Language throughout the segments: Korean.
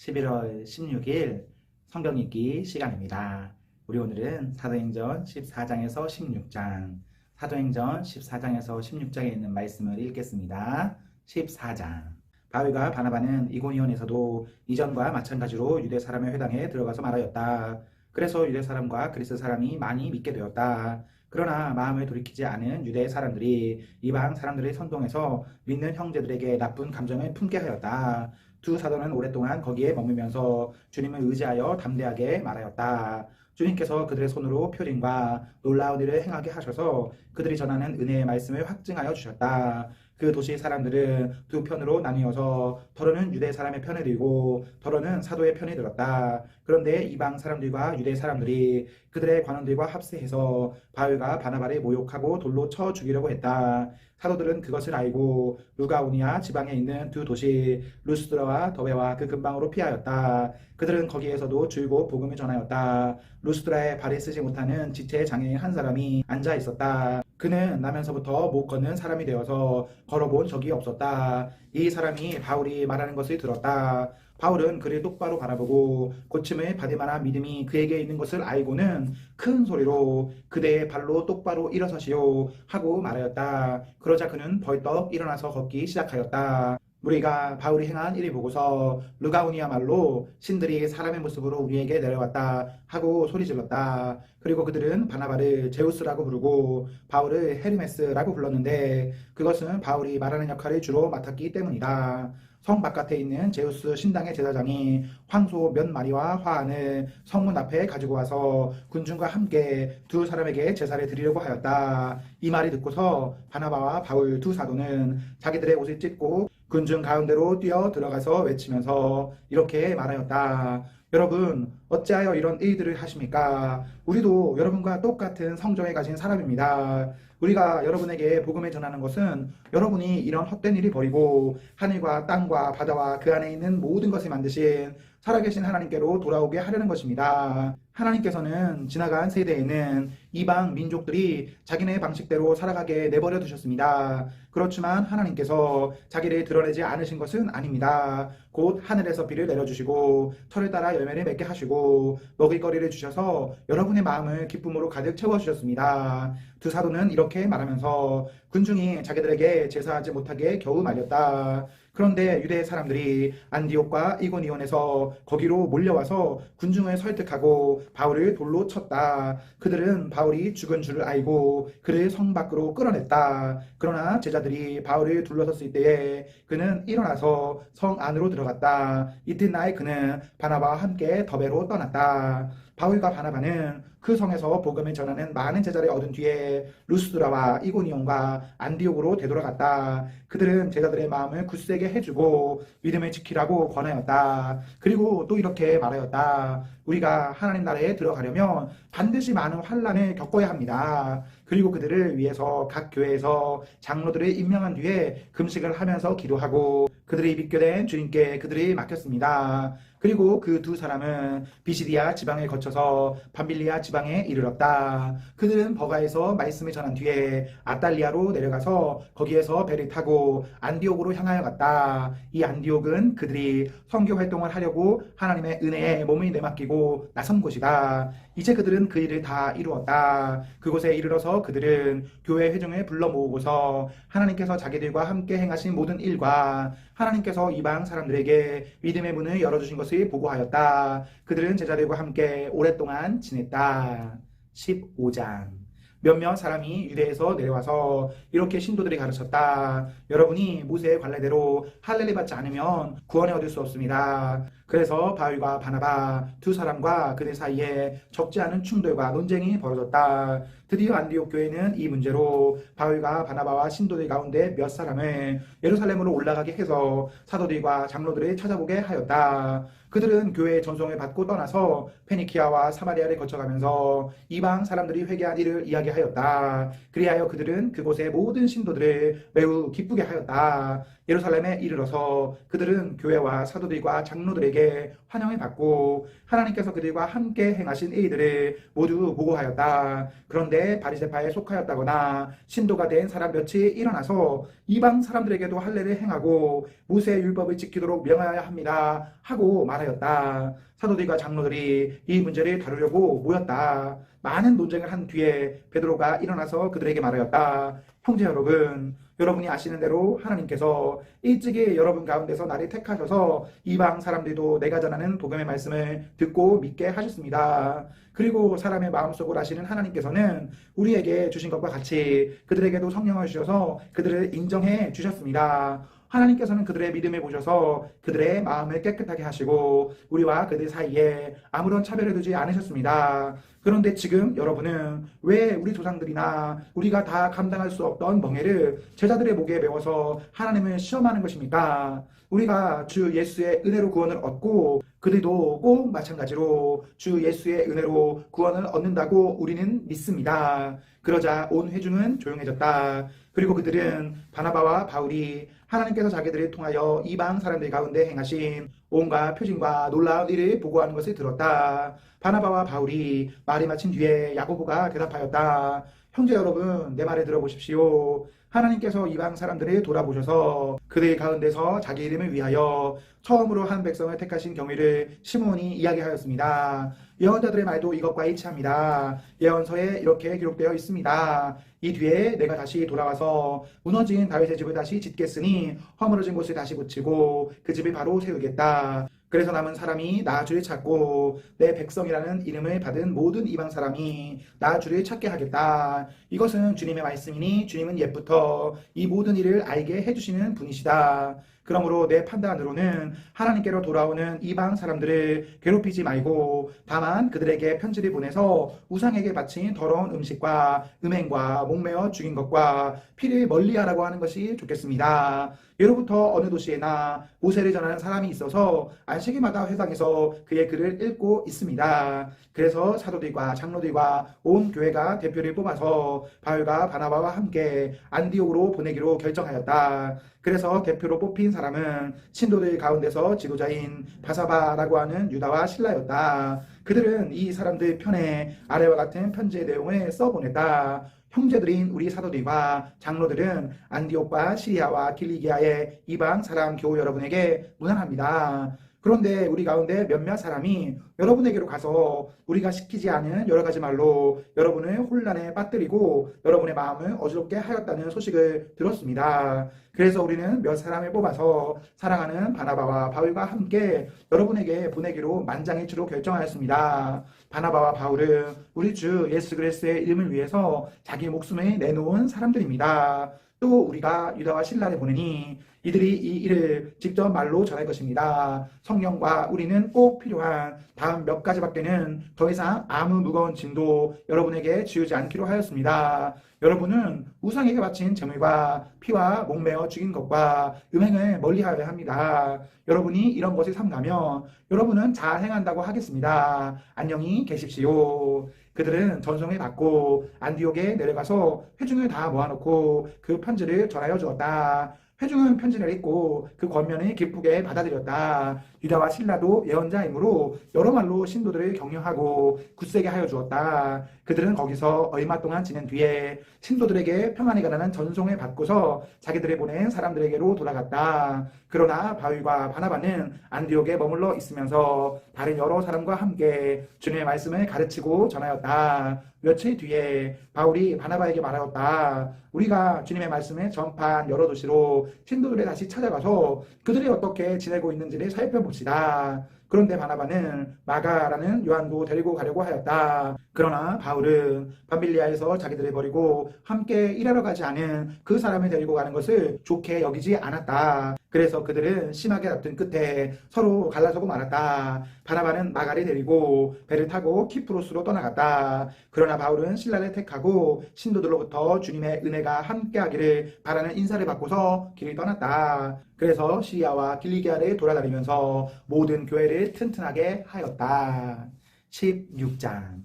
11월 16일 성경 읽기 시간입니다. 우리 오늘은 사도행전 14장에서 16장, 사도행전 14장에서 16장에 있는 말씀을 읽겠습니다. 14장. 바울과 바나바는 이고니온에서도 이전과 마찬가지로 유대 사람의 회당에 들어가서 말하였다. 그래서 유대 사람과 그리스 사람이 많이 믿게 되었다. 그러나 마음을 돌이키지 않은 유대 사람들이 이방 사람들의 선동에서 믿는 형제들에게 나쁜 감정을 품게 하였다. 두 사도는 오랫동안 거기에 머물면서 주님을 의지하여 담대하게 말하였다. 주님께서 그들의 손으로 표징과 놀라운 일을 행하게 하셔서 그들이 전하는 은혜의 말씀을 확증하여 주셨다. 그 도시 사람들은 두 편으로 나뉘어서 더러는 유대 사람의 편을 들고 더러는 사도의 편을 들었다. 그런데 이방 사람들과 유대 사람들이 그들의 관원들과 합세해서 바울과 바나바를 모욕하고 돌로 쳐 죽이려고 했다. 사도들은 그것을 알고 루가오니아 지방에 있는 두 도시 루스드라와 더베와 그 근방으로 피하였다. 그들은 거기에서도 줄곧 복음을 전하였다. 루스드라에 발을 쓰지 못하는 지체 장애인 한 사람이 앉아 있었다. 그는 나면서부터 못 걷는 사람이 되어서 걸어본 적이 없었다. 이 사람이 바울이 말하는 것을 들었다. 바울은 그를 똑바로 바라보고 고침을 받을 만한 믿음이 그에게 있는 것을 알고는 큰 소리로 그대의 발로 똑바로 일어서시오 하고 말하였다. 그러자 그는 벌떡 일어나서 걷기 시작하였다. 우리가 바울이 행한 일을 보고서 루가오니아 말로 신들이 사람의 모습으로 우리에게 내려왔다 하고 소리질렀다. 그리고 그들은 바나바를 제우스라고 부르고 바울을 헤르메스라고 불렀는데 그것은 바울이 말하는 역할을 주로 맡았기 때문이다. 성 바깥에 있는 제우스 신당의 제사장이 황소 몇 마리와 화환을 성문 앞에 가지고 와서 군중과 함께 두 사람에게 제사를 드리려고 하였다. 이 말이 듣고서 바나바와 바울 두 사도는 자기들의 옷을 찢고 군중 가운데로 뛰어 들어가서 외치면서 이렇게 말하였다. 여러분, 어찌하여 이런 일들을 하십니까? 우리도 여러분과 똑같은 성정에 가진 사람입니다. 우리가 여러분에게 복음을 전하는 것은 여러분이 이런 헛된 일을 버리고 하늘과 땅과 바다와 그 안에 있는 모든 것을 만드신 살아계신 하나님께로 돌아오게 하려는 것입니다. 하나님께서는 지나간 세대에는 이방 민족들이 자기네 방식대로 살아가게 내버려 두셨습니다. 그렇지만 하나님께서 자기를 드러내지 않으신 것은 아닙니다. 곧 하늘에서 비를 내려주시고 철을 따라 열매를 맺게 하시고 먹을거리를 주셔서 여러분의 마음을 기쁨으로 가득 채워주셨습니다. 두 사도는 이렇게 말하면서 군중이 자기들에게 제사하지 못하게 겨우 말렸다. 그런데 유대 사람들이 안디옥과 이고니온에서 거기로 몰려와서 군중을 설득하고 바울을 돌로 쳤다. 그들은 바울이 죽은 줄을 알고 그를 성 밖으로 끌어냈다. 그러나 제자들이 바울을 둘러섰을 때에 그는 일어나서 성 안으로 들어갔다. 이튿날 그는 바나바와 함께 더베로 떠났다. 바울과 바나바는 그 성에서 복음을 전하는 많은 제자를 얻은 뒤에 루스드라와 이고니온과 안디옥으로 되돌아갔다. 그들은 제자들의 마음을 굳세게 해주고 믿음을 지키라고 권하였다. 그리고 또 이렇게 말하였다. 우리가 하나님 나라에 들어가려면 반드시 많은 환난을 겪어야 합니다. 그리고 그들을 위해서 각 교회에서 장로들을 임명한 뒤에 금식을 하면서 기도하고 그들이 믿게 된 주님께 그들이 맡겼습니다. 그리고 그 두 사람은 비시디아 지방을 거쳐서 밤빌리아 지방에 이르렀다. 그들은 버가에서 말씀을 전한 뒤에 아탈리아로 내려가서 거기에서 배를 타고 안디옥으로 향하여 갔다. 이 안디옥은 그들이 선교 활동을 하려고 하나님의 은혜에 몸을 내맡기고 나선 곳이다. 이제 그들은 그 일을 다 이루었다. 그곳에 이르러서 그들은 교회 회중을 불러 모으고서 하나님께서 자기들과 함께 행하신 모든 일과 하나님께서 이방 사람들에게 믿음의 문을 열어주신 것을 보고하였다. 그들은 제자들과 함께 오랫동안 지냈다. 15장. 몇몇 사람이 유대에서 내려와서 이렇게 신도들이 가르쳤다. 여러분이 모세의 관례대로 할례를 받지 않으면 구원을 얻을 수 없습니다. 그래서 바울과 바나바 두 사람과 그들 사이에 적지 않은 충돌과 논쟁이 벌어졌다. 드디어 안디옥 교회는 이 문제로 바울과 바나바와 신도들 가운데 몇 사람을 예루살렘으로 올라가게 해서 사도들과 장로들을 찾아보게 하였다. 그들은 교회의 전송을 받고 떠나서 페니키아와 사마리아를 거쳐가면서 이방 사람들이 회개한 일을 이야기하였다. 그리하여 그들은 그곳의 모든 신도들을 매우 기쁘게 하였다. 예루살렘에 이르러서 그들은 교회와 사도들과 장로들에게 환영을 받고 하나님께서 그들과 함께 행하신 일들을 모두 보고하였다. 그런데 바리새파에 속하였다거나 신도가 된 사람 몇이 일어나서 이방 사람들에게도 할례를 행하고 모세의 율법을 지키도록 명하여야 합니다 하고 말하였다. 사도들과 장로들이 이 문제를 다루려고 모였다. 많은 논쟁을 한 뒤에 베드로가 일어나서 그들에게 말하였다. 형제 여러분, 여러분이 아시는 대로 하나님께서 일찍이 여러분 가운데서 나를 택하셔서 이방 사람들도 내가 전하는 복음의 말씀을 듣고 믿게 하셨습니다. 그리고 사람의 마음속을 아시는 하나님께서는 우리에게 주신 것과 같이 그들에게도 성령을 주셔서 그들을 인정해 주셨습니다. 하나님께서는 그들의 믿음을 보셔서 그들의 마음을 깨끗하게 하시고 우리와 그들 사이에 아무런 차별을 두지 않으셨습니다. 그런데 지금 여러분은 왜 우리 조상들이나 우리가 다 감당할 수 없던 멍에를 제자들의 목에 메워서 하나님을 시험하는 것입니까? 우리가 주 예수의 은혜로 구원을 얻고 그들도 꼭 마찬가지로 주 예수의 은혜로 구원을 얻는다고 우리는 믿습니다. 그러자 온 회중은 조용해졌다. 그리고 그들은 바나바와 바울이 하나님께서 자기들을 통하여 이방 사람들 가운데 행하신 온갖 표징과 놀라운 일을 보고하는 것을 들었다. 바나바와 바울이 말이 마친 뒤에 야고보가 대답하였다. 형제 여러분, 내 말을 들어보십시오. 하나님께서 이방 사람들을 돌아보셔서 그들 가운데서 자기 이름을 위하여 처음으로 한 백성을 택하신 경위를 시므온이 이야기하였습니다. 예언자들의 말도 이것과 일치합니다. 예언서에 이렇게 기록되어 있습니다. 이 뒤에 내가 다시 돌아와서 무너진 다윗의 집을 다시 짓겠으니 허물어진 곳을 다시 붙이고 그 집을 바로 세우겠다. 그래서 남은 사람이 나 주를 찾고 내 백성이라는 이름을 받은 모든 이방 사람이 나 주를 찾게 하겠다. 이것은 주님의 말씀이니 주님은 옛부터 이 모든 일을 알게 해주시는 분이시다. 그러므로 내 판단으로는 하나님께로 돌아오는 이방 사람들을 괴롭히지 말고 다만 그들에게 편지를 보내서 우상에게 바친 더러운 음식과 음행과 목매어 죽인 것과 피를 멀리하라고 하는 것이 좋겠습니다. 예로부터 어느 도시에나 모세를 전하는 사람이 있어서 안식일마다 회당에서 그의 글을 읽고 있습니다. 그래서 사도들과 장로들과 온 교회가 대표를 뽑아서 바울과 바나바와 함께 안디옥으로 보내기로 결정하였다. 그래서 대표로 뽑힌 사람은 신도들 가운데서 지도자인 바사바라고 하는 유다와 실라였다. 그들은 이 사람들 편에 아래와 같은 편지의 내용을 써보냈다. 형제들인 우리 사도들과 장로들은 안디옥과 시리아와 길리기아의 이방 사람 교우 여러분에게 문안합니다. 그런데 우리 가운데 몇몇 사람이 여러분에게로 가서 우리가 시키지 않은 여러 가지 말로 여러분을 혼란에 빠뜨리고 여러분의 마음을 어지럽게 하였다는 소식을 들었습니다. 그래서 우리는 몇 사람을 뽑아서 사랑하는 바나바와 바울과 함께 여러분에게 보내기로 만장일치로 결정하였습니다. 바나바와 바울은 우리 주 예수 그리스도의 이름을 위해서 자기 목숨을 내놓은 사람들입니다. 또 우리가 유다와 실라를 보내니 이들이 이 일을 직접 말로 전할 것입니다. 성령과 우리는 꼭 필요한 다음 몇 가지밖에는 더 이상 아무 무거운 짐도 여러분에게 지우지 않기로 하였습니다. 여러분은 우상에게 바친 제물과 피와 목매어 죽인 것과 음행을 멀리하여야 합니다. 여러분이 이런 것을 삼가면 여러분은 잘 행한다고 하겠습니다. 안녕히 계십시오. 그들은 전송을 받고 안디옥에 내려가서 회중을 다 모아놓고 그 편지를 전하여 주었다. 회중은 편지를 읽고 그 권면을 기쁘게 받아들였다. 유다와 실라도 예언자이므로 여러 말로 신도들을 격려하고 굳세게 하여 주었다. 그들은 거기서 얼마 동안 지낸 뒤에 신도들에게 평안히 가라는 전송을 받고서 자기들을 보낸 사람들에게로 돌아갔다. 그러나 바울과 바나바는 안디옥에 머물러 있으면서 다른 여러 사람과 함께 주님의 말씀을 가르치고 전하였다. 며칠 뒤에 바울이 바나바에게 말하였다. 우리가 주님의 말씀을 전파한 여러 도시로 신도들을 다시 찾아가서 그들이 어떻게 지내고 있는지를 살펴봅시다. 그런데 바나바는 마가라는 요한도 데리고 가려고 하였다. 그러나 바울은 밤빌리아에서 자기들을 버리고 함께 일하러 가지 않은 그 사람을 데리고 가는 것을 좋게 여기지 않았다. 그래서 그들은 심하게 다툰 끝에 서로 갈라서고 말았다. 바나바는 마가를 데리고 배를 타고 키프로스로 떠나갔다. 그러나 바울은 신라를 택하고 신도들로부터 주님의 은혜가 함께하기를 바라는 인사를 받고서 길을 떠났다. 그래서 시리아와 길리기아를 돌아다니면서 모든 교회를 튼튼하게 하였다. 16장.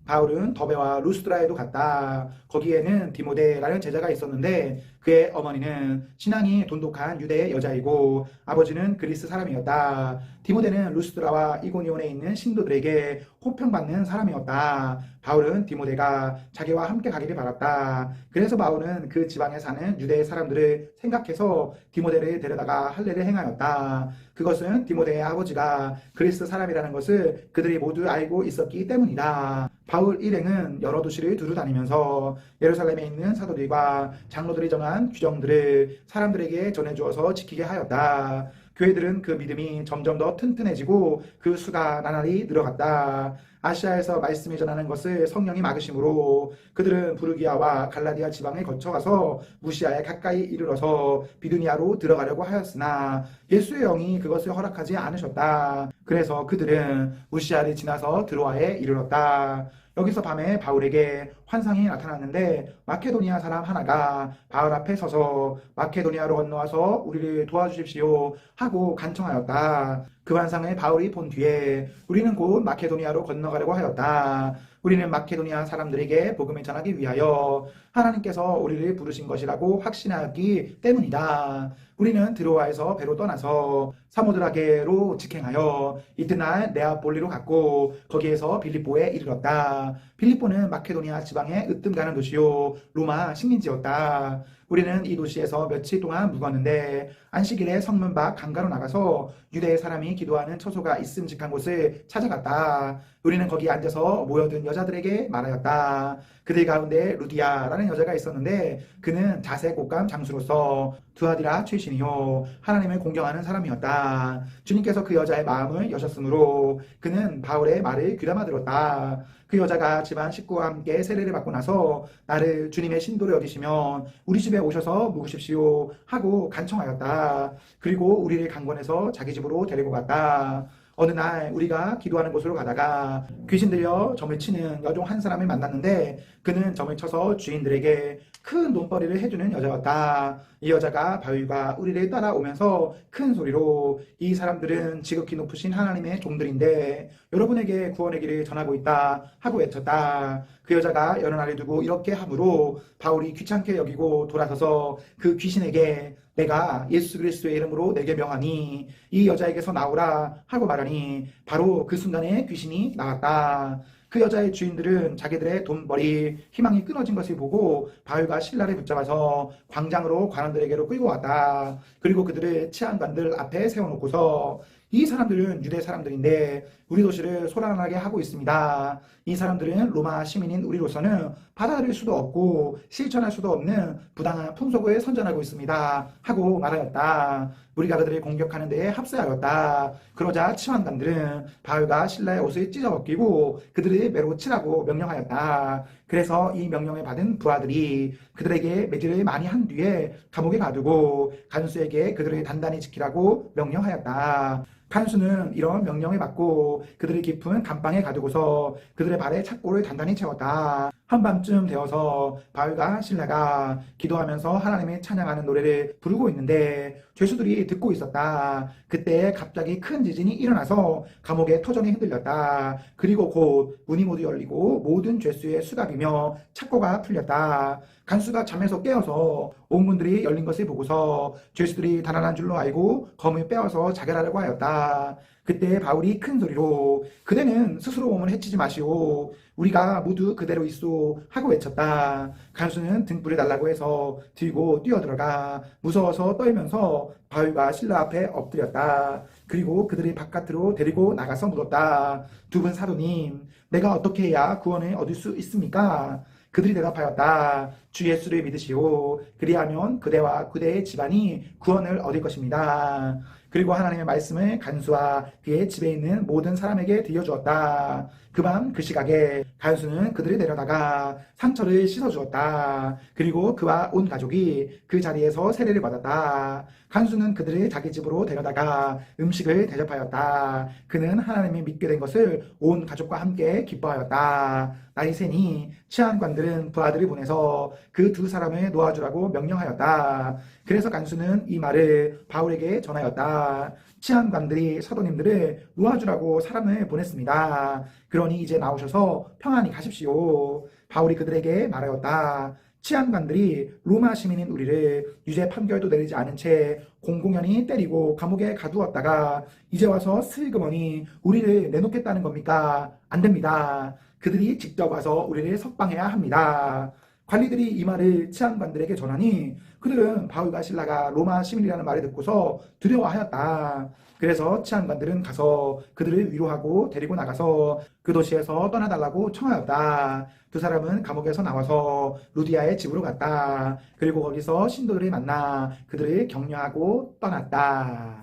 바울은 더베와 루스드라에도 갔다. 거기에는 디모데라는 제자가 있었는데 그의 어머니는 신앙이 돈독한 유대 여자이고 아버지는 그리스 사람이었다. 디모데는 루스드라와 이고니온에 있는 신도들에게 호평받는 사람이었다. 바울은 디모데가 자기와 함께 가기를 바랐다. 그래서 바울은 그 지방에 사는 유대 사람들을 생각해서 디모데를 데려다가 할례를 행하였다. 그것은 디모데의 아버지가 그리스 사람이라는 것을 그들이 모두 알고 있었기 때문이다. 바울 일행은 여러 도시를 두루 다니면서 예루살렘에 있는 사도들과 장로들이 정한 규정들을 사람들에게 전해주어서 지키게 하였다. 교회들은 그 믿음이 점점 더 튼튼해지고 그 수가 나날이 늘어갔다. 아시아에서 말씀을 전하는 것을 성령이 막으심으로 그들은 부르기아와 갈라디아 지방을 거쳐가서 무시아에 가까이 이르러서 비두니아로 들어가려고 하였으나 예수의 영이 그것을 허락하지 않으셨다. 그래서 그들은 무시아를 지나서 드로아에 이르렀다. 여기서 밤에 바울에게 환상이 나타났는데 마케도니아 사람 하나가 바울 앞에 서서 마케도니아로 건너와서 우리를 도와주십시오 하고 간청하였다. 그 환상을 바울이 본 뒤에 우리는 곧 마케도니아로 건너가려고 하였다. 우리는 마케도니아 사람들에게 복음을 전하기 위하여 하나님께서 우리를 부르신 것이라고 확신하였기 때문이다. 우리는 드로아에서 배로 떠나서 사모드라게로 직행하여 이튿날 네아폴리로 갔고 거기에서 빌립보에 이르렀다. 빌립보는 마케도니아 지방의 으뜸 가는 도시요 로마 식민지였다. 우리는 이 도시에서 며칠 동안 묵었는데 안식일에 성문 밖 강가로 나가서 유대 사람이 기도하는 처소가 있음직한 곳을 찾아갔다. 우리는 거기 앉아서 모여든 여자들에게 말하였다. 그들 가운데 루디아라는 여자가 있었는데 그는 자색 옷감 장수로서 두아디라 출신이요 하나님을 공경하는 사람이었다. 주님께서 그 여자의 마음을 여셨으므로 그는 바울의 말을 귀담아 들었다. 그 여자가 집안 식구와 함께 세례를 받고 나서 나를 주님의 신도로 여기시면 우리 집에 오셔서 묵으십시오 하고 간청하였다. 그리고 우리를 강권해서 자기 집으로 데리고 갔다. 어느 날 우리가 기도하는 곳으로 가다가 귀신 들려 점을 치는 여종 한 사람을 만났는데 그는 점을 쳐서 주인들에게 큰 돈벌이를 해주는 여자였다. 이 여자가 바울과 우리를 따라오면서 큰 소리로 이 사람들은 지극히 높으신 하나님의 종들인데 여러분에게 구원의 길을 전하고 있다 하고 외쳤다. 그 여자가 여러 날을 두고 이렇게 하므로 바울이 귀찮게 여기고 돌아서서 그 귀신에게 내가 예수 그리스도의 이름으로 내게 명하니 이 여자에게서 나오라 하고 말하니 바로 그 순간에 귀신이 나왔다. 그 여자의 주인들은 자기들의 돈벌이 희망이 끊어진 것을 보고 바울과 신라를 붙잡아서 광장으로 관원들에게로 끌고 왔다. 그리고 그들을 치안관들 앞에 세워놓고서 이 사람들은 유대 사람들인데 우리 도시를 소란하게 하고 있습니다. 이 사람들은 로마 시민인 우리로서는 받아들일 수도 없고 실천할 수도 없는 부당한 풍속을 선전하고 있습니다 하고 말하였다. 우리가 그들을 공격하는 데에 합세하였다. 그러자 치환관들은 바울과 신라의 옷을 찢어벗기고 그들을 매로 치라고 명령하였다. 그래서 이 명령을 받은 부하들이 그들에게 매질을 많이 한 뒤에 감옥에 가두고 간수에게 그들을 단단히 지키라고 명령하였다. 간수는 이런 명령을 받고 그들을 깊은 감방에 가두고서 그들의 발에 착고를 단단히 채웠다. 한밤쯤 되어서 바울과 신라가 기도하면서 하나님을 찬양하는 노래를 부르고 있는데 죄수들이 듣고 있었다. 그때 갑자기 큰 지진이 일어나서 감옥의 터전이 흔들렸다. 그리고 곧 문이 모두 열리고 모든 죄수의 수갑이며 착고가 풀렸다. 간수가 잠에서 깨어서 온 문들이 열린 것을 보고서 죄수들이 달아난 줄로 알고 검을 빼어서 자결하려고 하였다. 그때 바울이 큰 소리로 그대는 스스로 몸을 해치지 마시오 우리가 모두 그대로 있소 하고 외쳤다. 간수는 등불을 달라고 해서 들고 뛰어들어가 무서워서 떨면서 바울과 신라 앞에 엎드렸다. 그리고 그들을 바깥으로 데리고 나가서 물었다. 두 분 사도님, 내가 어떻게 해야 구원을 얻을 수 있습니까? 그들이 대답하였다. 주 예수를 믿으시오. 그리하면 그대와 그대의 집안이 구원을 얻을 것입니다. 그리고 하나님의 말씀을 간수와 그의 집에 있는 모든 사람에게 들려주었다. 그 밤 그 시각에 간수는 그들을 데려다가 상처를 씻어주었다. 그리고 그와 온 가족이 그 자리에서 세례를 받았다. 간수는 그들을 자기 집으로 데려다가 음식을 대접하였다. 그는 하나님을 믿게 된 것을 온 가족과 함께 기뻐하였다. 날이 새니 치안관들은 부하들을 보내서 그 두 사람을 놓아주라고 명령하였다. 그래서 간수는 이 말을 바울에게 전하였다. 나왔다. 치안관들이 사도님들을 놓아주라고 사람을 보냈습니다. 그러니 이제 나오셔서 평안히 가십시오. 바울이 그들에게 말하였다. 치안관들이 로마 시민인 우리를 유죄 판결도 내리지 않은 채 공공연히 때리고 감옥에 가두었다가 이제 와서 슬그머니 우리를 내놓겠다는 겁니까? 안 됩니다. 그들이 직접 와서 우리를 석방해야 합니다. 관리들이 이 말을 치안관들에게 전하니 그들은 바울과 실라가 로마 시민이라는 말을 듣고서 두려워하였다. 그래서 치안관들은 가서 그들을 위로하고 데리고 나가서 그 도시에서 떠나달라고 청하였다. 두 사람은 감옥에서 나와서 루디아의 집으로 갔다. 그리고 거기서 신도들을 만나 그들을 격려하고 떠났다.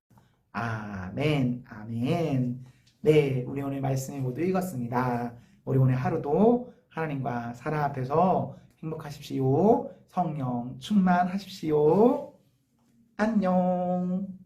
아멘, 아멘. 네, 우리 오늘 말씀을 모두 읽었습니다. 우리 오늘 하루도 하나님과 사랑 앞에서 행복하십시오. 성령 충만하십시오. 안녕.